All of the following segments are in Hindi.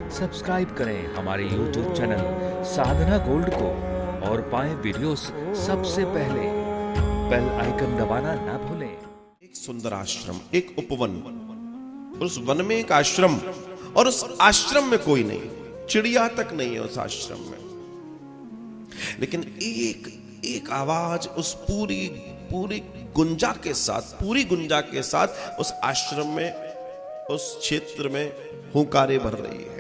सब्सक्राइब करें हमारे YouTube चैनल साधना गोल्ड को और पाएं वीडियोस सबसे पहले। बेल आइकन दबाना ना भूलें। एक सुंदर आश्रम, एक उपवन, उस वन में एक आश्रम, और उस आश्रम में कोई नहीं, चिड़िया तक नहीं है उस आश्रम में। लेकिन एक एक आवाज उस पूरी गुंजा के साथ, पूरी गुंजा के साथ उस आश्रम में, उस क्षेत्र में हुंकारे भर रही है।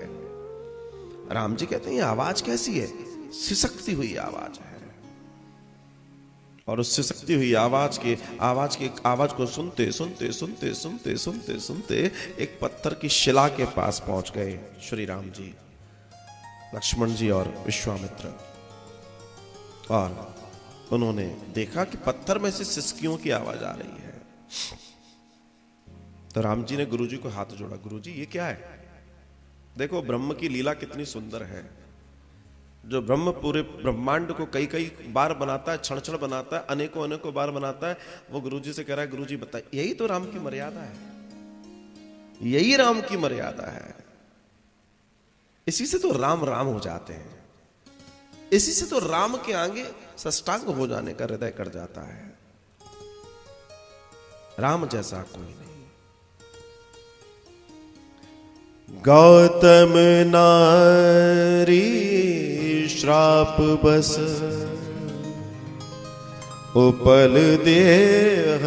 राम जी कहते हैं ये आवाज कैसी है? सिसकती हुई आवाज है। और उस सिसकती हुई आवाज को सुनते सुनते सुनते सुनते सुनते सुनते एक पत्थर की शिला के पास पहुंच गए श्री राम जी, लक्ष्मण जी और विश्वामित्र। और उन्होंने देखा कि पत्थर में से सिसकियों की आवाज आ रही है। तो राम जी ने गुरुजी को हाथ जोड़ा, गुरुजी ये क्या है? देखो ब्रह्म की लीला कितनी सुंदर है। जो ब्रह्म पूरे ब्रह्मांड को कई कई बार बनाता है, क्षण क्षण बनाता है, अनेकों अनेकों बार बनाता है, वो गुरुजी से कह रहा है गुरुजी बताइए, यही तो राम की मर्यादा है, यही राम की मर्यादा है। इसी से तो राम राम हो जाते हैं, इसी से तो राम के आगे साष्टांग हो जाने का हृदय कर जाता है। राम जैसा कोई नहीं। गौतम नारी श्राप बस उपल देह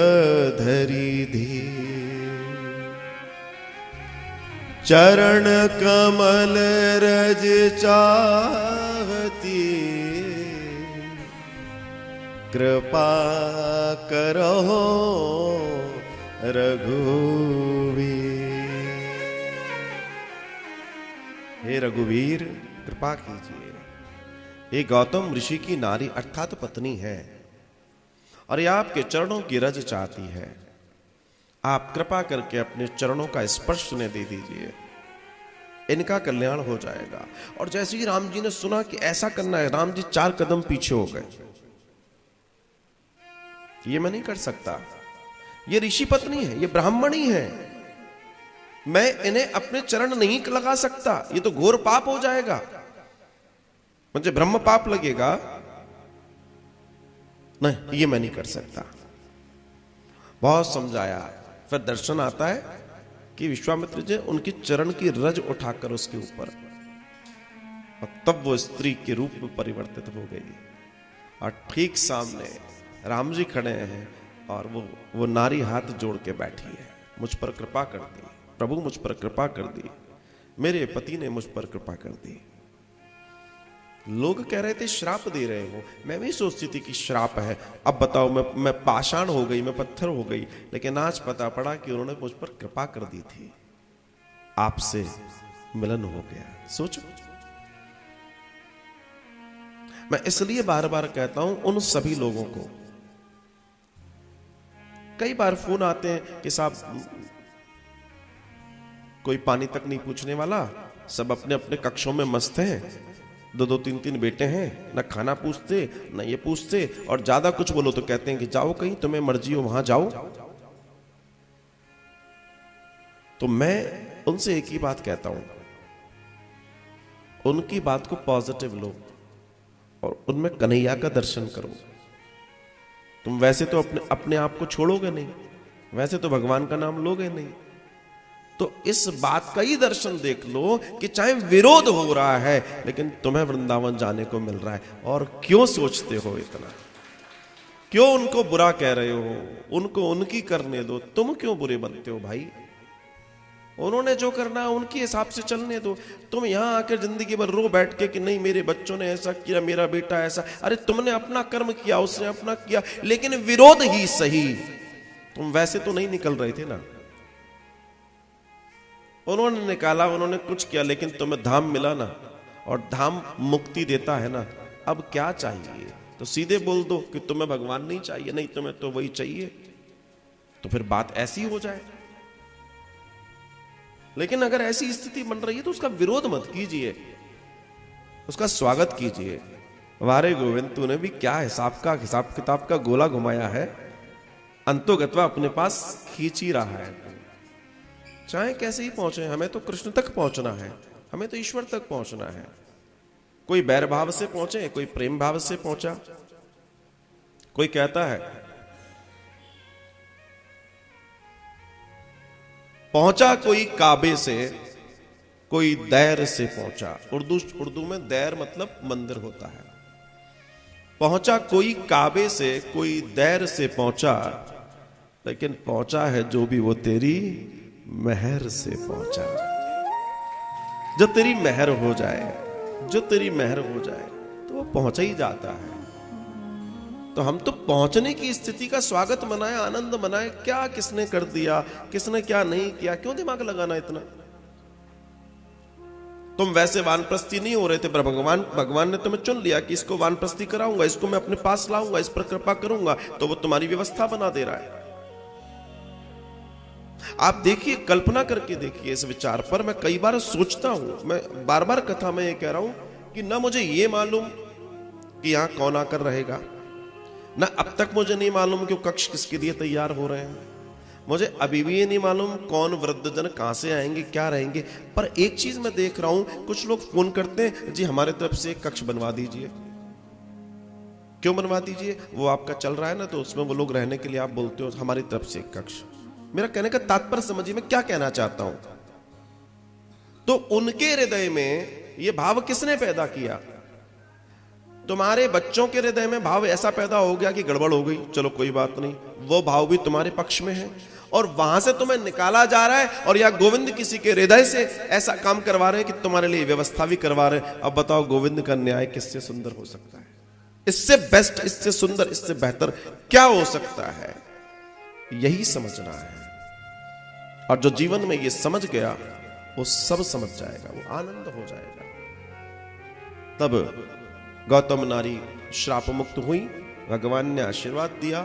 धरी धी, चरण कमल रज चाहती, कृपा करो रघुवीर। हे रघुवीर कृपा कीजिए। ये गौतम ऋषि की नारी अर्थात पत्नी है, और ये आपके चरणों की रज चाहती है। आप कृपा करके अपने चरणों का स्पर्श ने दे दीजिए, इनका कल्याण हो जाएगा। और जैसे ही राम जी ने सुना कि ऐसा करना है, राम जी 4 कदम पीछे हो गए। ये मैं नहीं कर सकता, ये ऋषि पत्नी है, ये ब्राह्मणी है, मैं इन्हें अपने चरण नहीं लगा सकता, ये तो घोर पाप हो जाएगा, मुझे ब्रह्म पाप लगेगा, नहीं ये मैं नहीं कर सकता। बहुत समझाया, फिर दर्शन आता है कि विश्वामित्र जी उनकी चरण की रज उठाकर उसके ऊपर, और तब वो स्त्री के रूप में परिवर्तित हो गई। और ठीक सामने राम जी खड़े हैं, और वो नारी हाथ जोड़ के बैठी है, मुझ पर कृपा कर दी प्रभु, मुझ पर कृपा कर दी, मेरे पति ने मुझ पर कृपा कर दी। लोग कह रहे थे श्राप दे रहे हो, मैं भी सोचती थी कि श्राप है। अब बताओ, मैं पाषाण हो गई, मैं पत्थर हो गई, लेकिन आज पता पड़ा कि उन्होंने मुझ पर कृपा कर दी थी, आपसे मिलन हो गया। सोचो, मैं इसलिए बार बार कहता हूं उन सभी लोगों को, कई बार फोन आते हैं कि साहब कोई पानी तक नहीं पूछने वाला, सब अपने अपने कक्षों में मस्त हैं, 2-2 3-3 बेटे हैं, ना खाना पूछते ना ये पूछते, और ज्यादा कुछ बोलो तो कहते हैं कि जाओ कहीं, तुम्हें मर्जी हो वहां जाओ। तो मैं उनसे एक ही बात कहता हूं, उनकी बात को पॉजिटिव लो और उनमें कन्हैया का दर्शन करो। तुम वैसे तो अपने आप को छोड़ोगे नहीं, वैसे तो भगवान का नाम लोगे नहीं, तो इस बात का ही दर्शन देख लो कि चाहे विरोध हो रहा है, लेकिन तुम्हें वृंदावन जाने को मिल रहा है। और क्यों सोचते हो इतना, क्यों उनको बुरा कह रहे हो? उनको उनकी करने दो, तुम क्यों बुरे बनते हो भाई? उन्होंने जो करना है उनके हिसाब से चलने दो। तुम यहां आकर जिंदगी भर रो बैठ के कि नहीं मेरे बच्चों ने ऐसा किया, मेरा बेटा ऐसा, अरे तुमने अपना कर्म किया, उसने अपना किया, लेकिन विरोध ही सही। तुम वैसे तो नहीं निकल रहे थे ना, उन्होंने निकाला, उन्होंने कुछ किया, लेकिन तुम्हें धाम मिला ना, और धाम मुक्ति देता है ना। अब क्या चाहिए? तो सीधे बोल दो कि तुम्हें भगवान नहीं चाहिए, नहीं तुम्हें तो वही चाहिए, तो फिर बात ऐसी हो जाए। लेकिन अगर ऐसी स्थिति बन रही है तो उसका विरोध मत कीजिए, उसका स्वागत कीजिए। वारे गोविंद, तूने भी क्या हिसाब किताब का गोला घुमाया है, अंतोगत्वा अपने पास खींच ही रहा है। चाहे कैसे ही पहुंचे, हमें तो कृष्ण तक पहुंचना है। हमें तो ईश्वर तक पहुंचना है। कोई बैर भाव से पहुंचे, कोई प्रेम भाव से पहुंचा। कोई कहता है पहुंचा कोई काबे से, कोई दैर से पहुंचा। उर्दू में दैर मतलब मंदिर होता है। पहुंचा कोई काबे से, कोई दैर से पहुंचा, लेकिन पहुंचा है जो भी वो तेरी मेहर से पहुंचा। जो तेरी मेहर हो जाए, जो तेरी मेहर हो जाए तो वो पहुंचा ही जाता है। तो हम तो पहुंचने की स्थिति का स्वागत मनाए, आनंद मनाए। क्या किसने कर दिया, किसने क्या नहीं किया, क्यों दिमाग लगाना इतना। तुम वैसे वानप्रस्थी नहीं हो रहे थे, पर भगवान ने तुम्हें चुन लिया कि इसको वानप्रस्थी कराऊंगा, इसको मैं अपने पास लाऊंगा, इस पर कृपा करूंगा, तो वो तुम्हारी व्यवस्था बना दे रहा है। आप देखिए, कल्पना करके देखिए इस विचार पर। मैं कई बार सोचता हूं, मैं बार बार कथा में ये कह रहा हूं कि ना मुझे ये मालूम कि यहां कौन आकर रहेगा, ना अब तक मुझे नहीं मालूम कि वो कक्ष किसके लिए तैयार हो रहे हैं। मुझे अभी भी ये नहीं मालूम कौन वृद्धजन कहां से आएंगे, क्या रहेंगे। पर एक चीज मैं देख रहा हूं, कुछ लोग फोन करते हैं, जी हमारे तरफ से एक कक्ष बनवा दीजिए। क्यों बनवा दीजिए? वो आपका चल रहा है ना, तो उसमें वो लोग रहने के लिए आप बोलते हो हमारी तरफ से एक कक्ष। मेरा कहने का तात्पर्य समझिए मैं क्या कहना चाहता हूं। तो उनके हृदय में ये भाव किसने पैदा किया? तुम्हारे बच्चों के हृदय में भाव ऐसा पैदा हो गया कि गड़बड़ हो गई, चलो कोई बात नहीं, वो भाव भी तुम्हारे पक्ष में है और वहां से तुम्हें निकाला जा रहा है। और या गोविंद किसी के हृदय से ऐसा काम करवा रहे हैं कि तुम्हारे लिए व्यवस्था भी करवा रहे हैं। अब बताओ गोविंद का न्याय किससे सुंदर हो सकता है? इससे बेस्ट, इससे सुंदर, इससे बेहतर क्या हो सकता है? यही समझना है। और जो जीवन में ये समझ गया वो सब समझ जाएगा, वो आनंद हो जाएगा। तब गौतम नारी श्राप मुक्त हुई, भगवान ने आशीर्वाद दिया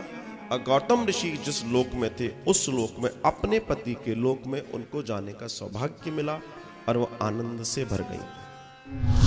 और गौतम ऋषि जिस लोक में थे उस लोक में, अपने पति के लोक में उनको जाने का सौभाग्य मिला और वो आनंद से भर गई।